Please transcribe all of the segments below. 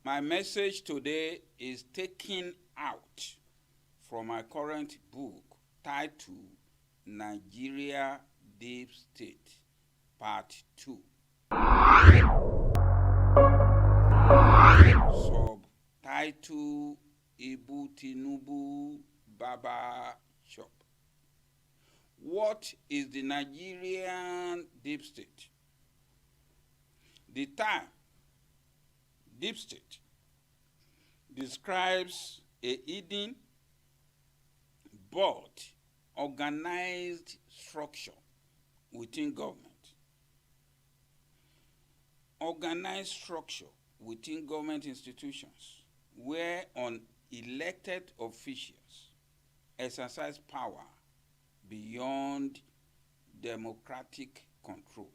My message today is taken out from my current book titled Nigeria Deep State, Part 2. Subtitle TINUBU BARBERSHOP. What is the Nigerian deep state? The term deep state describes a hidden but organized structure within government. Organized structure within government institutions where unelected officials exercise power beyond democratic control,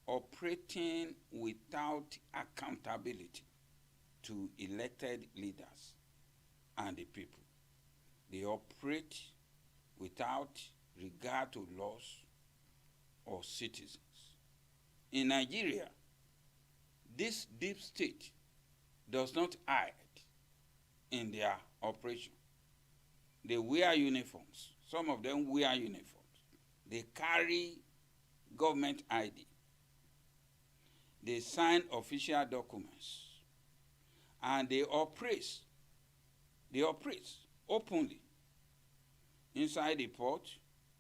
operating without accountability to elected leaders and the people. They operate without regard to laws or citizens. In Nigeria, this deep state does not hide in their operation. They wear uniforms. Some of them wear uniforms. They carry government ID. They sign official documents. And they operate openly inside the port,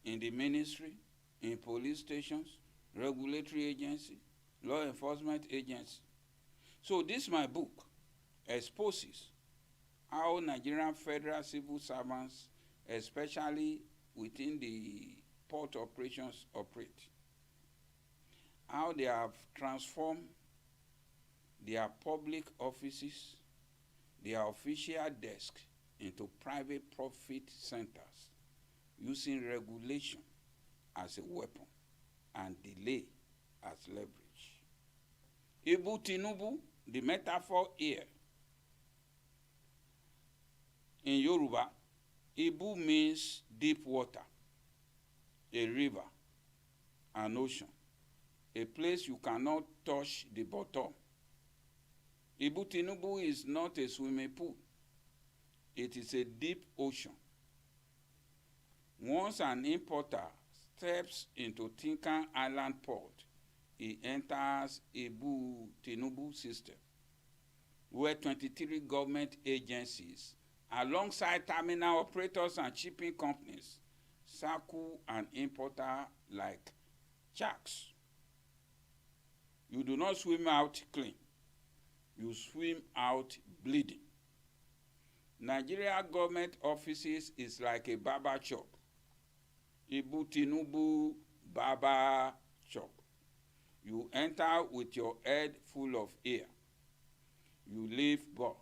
in the ministry, in police stations, regulatory agency, law enforcement agency. So this my book exposes how Nigerian federal civil servants, especially within the port operations, operate. How they have transformed their public offices, their official desk into private profit centers, using regulation as a weapon and delay as leverage. TINUBU, the metaphor here. In Yoruba, Ibu means deep water, a river, an ocean, a place you cannot touch the bottom. TINUBU is not a swimming pool. It is a deep ocean. Once an importer steps into Tinkan Island port, he enters TINUBU system, where 23 government agencies, alongside terminal operators and shipping companies, circle an importer like sharks. You do not swim out clean. You swim out bleeding. Nigeria government offices is like a barber shop. TINUBU barber shop. You enter with your head full of hair. You leave bald.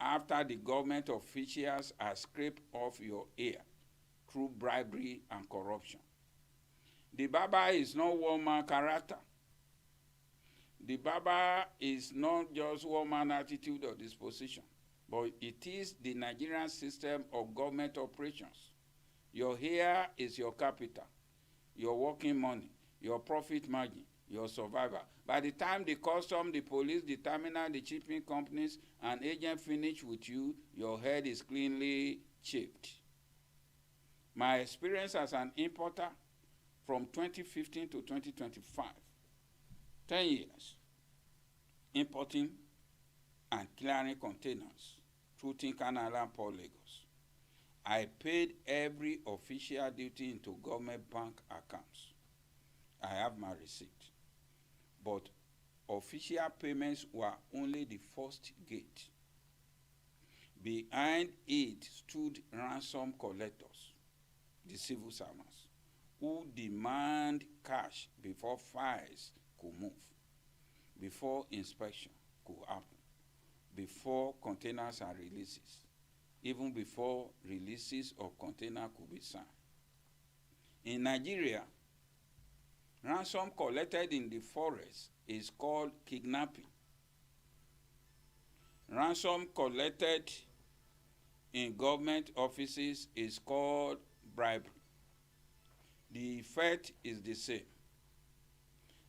After the government officials have scraped off your hair through bribery and corruption. The barber is not one-man character. The barber is not just one-man attitude or disposition, but it is the Nigerian system of government operations. Your hair is your capital, your working money, your profit margin, your survival. By the time the custom, the police, the terminal, the shipping companies, and agent finish with you, your head is cleanly shaved. My experience as an importer from 2015 to 2025, 10 years, importing and clearing containers through Tinkan Island Port, Lagos. I paid every official duty into government bank accounts. I have my receipt. But official payments were only the first gate. Behind it stood ransom collectors, the civil servants, who demand cash before files could move, before inspection could happen, before containers and releases, even before releases of container could be signed. In Nigeria, ransom collected in the forest is called kidnapping. Ransom collected in government offices is called bribery. The effect is the same.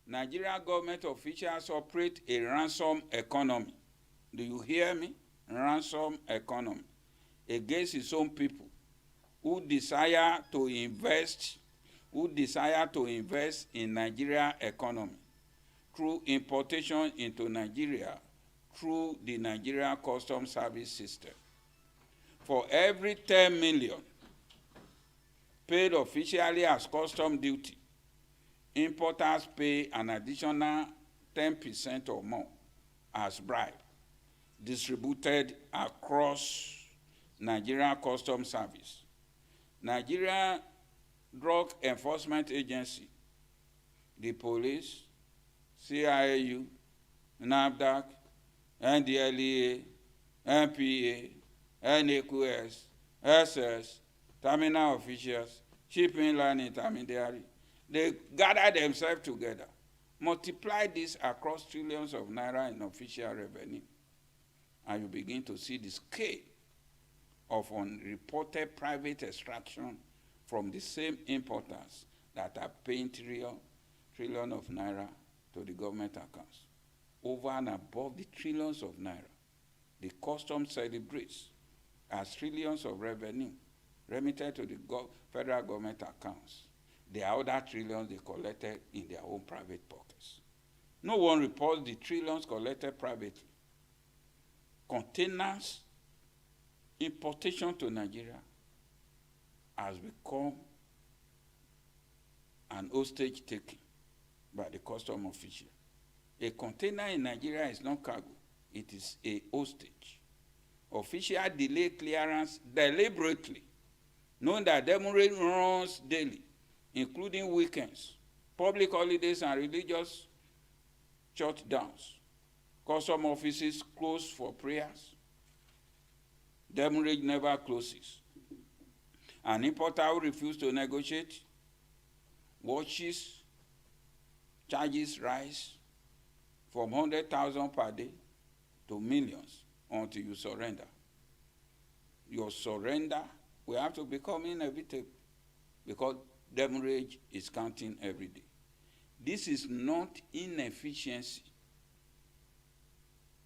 Nigerian government officials operate a ransom economy. Do you hear me? Ransom economy against his own people who desire to invest in Nigeria economy through importation into Nigeria through the Nigeria Customs Service system. For every 10 million paid officially as custom duty, importers pay an additional 10% or more as bribe, distributed across Nigeria Customs Service. Nigeria Drug Enforcement Agency, the police, CIAU, NAFDAC, NDLEA, NPA, NAQS, SS, terminal officials, shipping line intermediary, they gather themselves together, multiply this across trillions of naira in official revenue, and you begin to see the scale of unreported private extraction from the same importers that are paying trillion of naira to the government accounts. Over and above the trillions of naira, the custom celebrates as trillions of revenue remitted to the federal government accounts. The other trillions they collected in their own private pockets. No one reports the trillions collected privately. Containers importation to Nigeria has become an hostage taking by the custom official. A container in Nigeria is not cargo, it is a hostage. Official delay clearance deliberately, knowing that demurrage runs daily, including weekends, public holidays and religious shutdowns. Custom offices close for prayers. Demurrage never closes. An importer who refuses to negotiate, watches charges rise from 100,000 per day to millions until you surrender. Your surrender will have to become inevitable because demurrage is counting every day. This is not inefficiency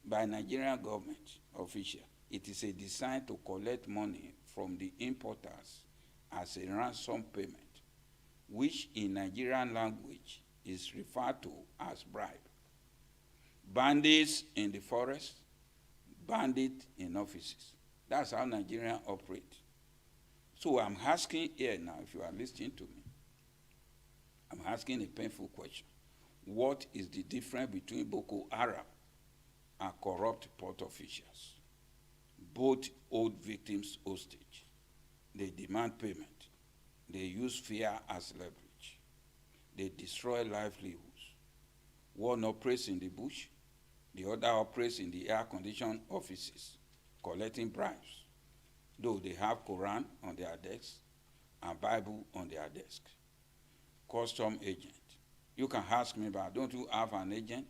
by Nigerian government official. It is a design to collect money from the importers as a ransom payment, which in Nigerian language is referred to as bribe. Bandits in the forest, bandits in offices. That's how Nigerians operate. So I'm asking here now, if you are listening to me, I'm asking a painful question. What is the difference between Boko Haram and corrupt port officials? Both hold victims hostage. They demand payment. They use fear as leverage. They destroy livelihoods. One operates in the bush, the other operates in the air-conditioned offices, collecting bribes, though they have Quran on their desks and Bible on their desk. Custom agent. You can ask me, but don't you have an agent?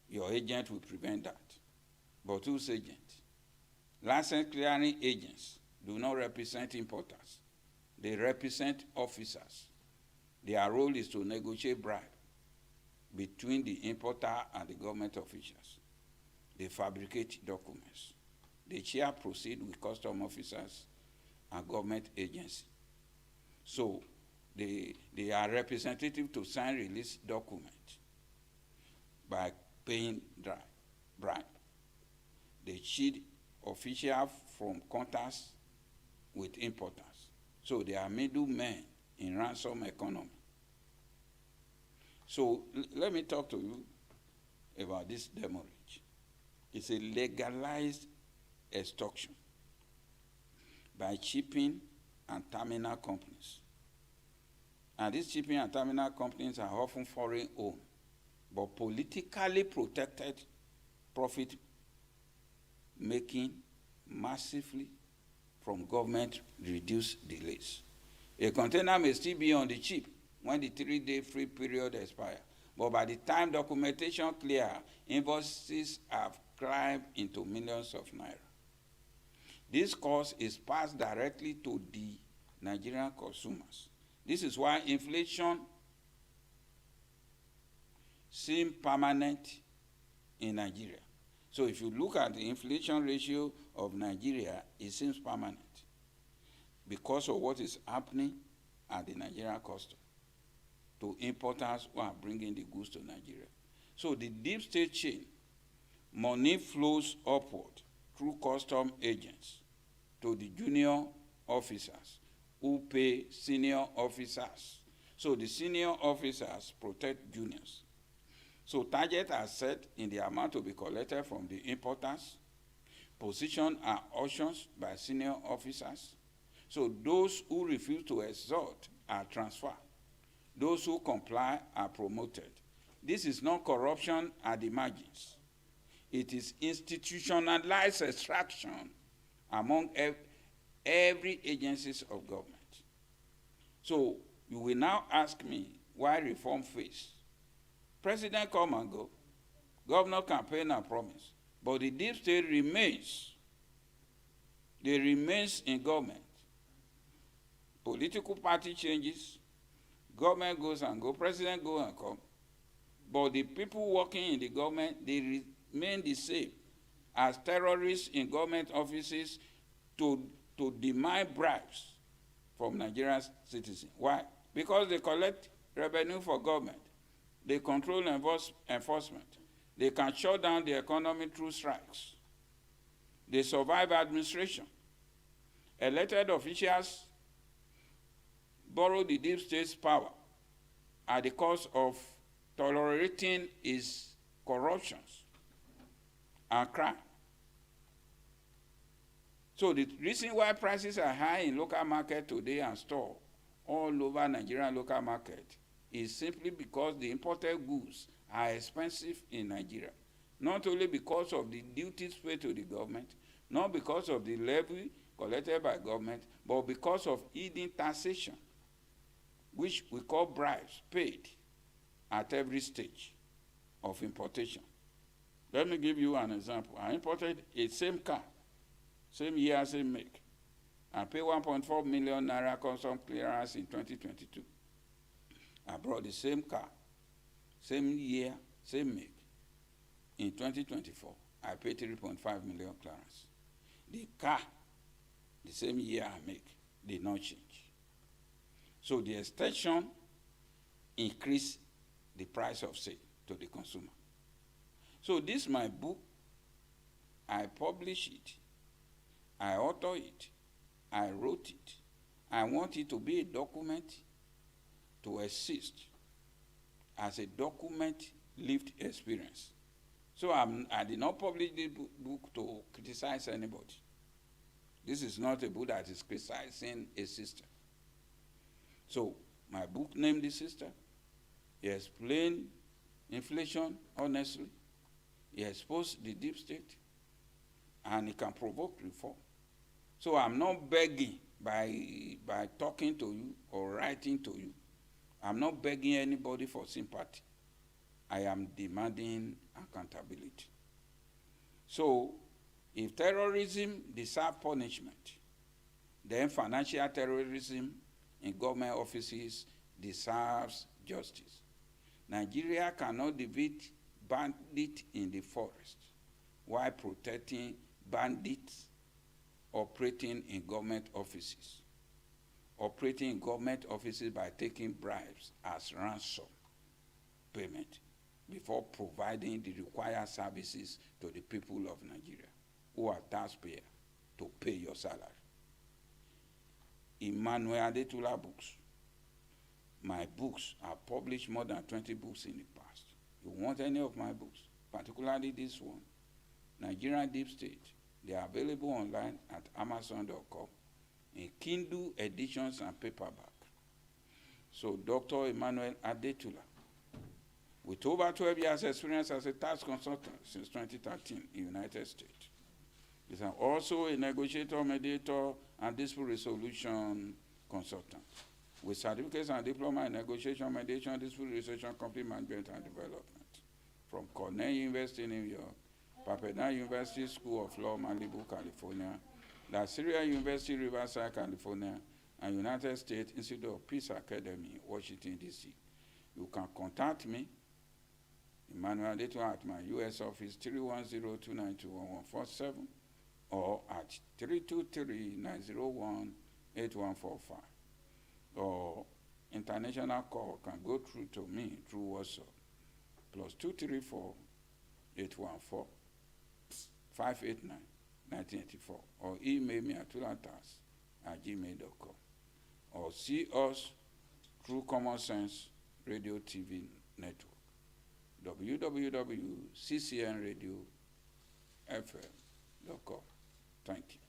Your agent will prevent that. But whose agent? License clearing agents do not represent importers. They represent officers. Their role is to negotiate bribe between the importer and the government officials. They fabricate documents. They share proceed with custom officers and government agencies. So they are representative to sign release documents by paying bribe. They cheat officials from contacts with importers. So they are middlemen in ransom economy. So let me talk to you about this demurrage. It's a legalized extortion by shipping and terminal companies. And these shipping and terminal companies are often foreign owned, but politically protected profit making massively from government reduced delays. A container may still be on the ship when the 3-day free period expires, but by the time documentation clear, invoices have climbed into millions of naira. This cost is passed directly to the Nigerian consumers. This is why inflation seems permanent in Nigeria. So if you look at the inflation ratio of Nigeria, it seems permanent because of what is happening at the Nigerian custom to importers who are bringing the goods to Nigeria. So the deep state chain, money flows upward through custom agents to the junior officers who pay senior officers. So the senior officers protect juniors. So targets are set in the amount to be collected from the importers. Positions are auctioned by senior officers. So those who refuse to exert are transferred. Those who comply are promoted. This is not corruption at the margins. It is institutionalized extraction among every agencies of government. So you will now ask me why reform fails. President come and go, governor campaign and promise, but the deep state remains. They remains in government. Political party changes, government goes and go, president go and come, but the people working in the government, they remain the same as terrorists in government offices to demand bribes from Nigerian citizens. Why? Because they collect revenue for government. They control enforcement. They can shut down the economy through strikes. They survive administration. Elected officials borrow the deep state's power at the cost of tolerating its corruptions and crime. So the reason why prices are high in local market today and store all over Nigerian local market is simply because the imported goods are expensive in Nigeria. Not only because of the duties paid to the government, not because of the levy collected by government, but because of hidden taxation, which we call bribes paid at every stage of importation. Let me give you an example. I imported a same car, same year, same make, and paid 1.4 million naira custom clearance in 2022. I brought the same car, same year, same make. In 2024, I paid 3.5 million clearance. The car, the same year I make, did not change. So the extension increased the price of sale to the consumer. So this is my book. I publish it. I author it. I wrote it. I want it to be a document to assist as a document lived experience. So I did not publish the book to criticize anybody. This is not a book that is criticizing a system. So my book named The System. It explained inflation honestly. It exposed the deep state, and it can provoke reform. So I'm not begging by talking to you or writing to you. I'm not begging anybody for sympathy. I am demanding accountability. So if terrorism deserves punishment, then financial terrorism in government offices deserves justice. Nigeria cannot defeat bandits in the forest while protecting bandits operating in government offices. Operating in government offices by taking bribes as ransom payment before providing the required services to the people of Nigeria who are taxpayers to pay your salary. Emmanuel Adetula books. My books are published more than 20 books in the past. You want any of my books, particularly this one, Nigerian Deep State, they are available online at Amazon.com in Kindle editions and paperback. So Dr. Emmanuel Adetula, with over 12 years experience as a tax consultant since 2013 in the United States. He's also a negotiator, mediator, and dispute resolution consultant with certificates and diploma in negotiation, mediation, dispute resolution, conflict management, and development from Cornell University, New York, Pepperdine University School of Law, Malibu, California, La Sierra University, Riverside, California, and United States Institute of Peace Academy, Washington, D.C. You can contact me. Emmanuel Adetun at my US office 310-292-1147 or at 323-901-8145. Or international call can go through to me through WhatsApp +234-814-589-1984 or email me at tulantas@gmail.com or see us through Common Sense Radio TV Network www.ccnradiofm.com. Thank you.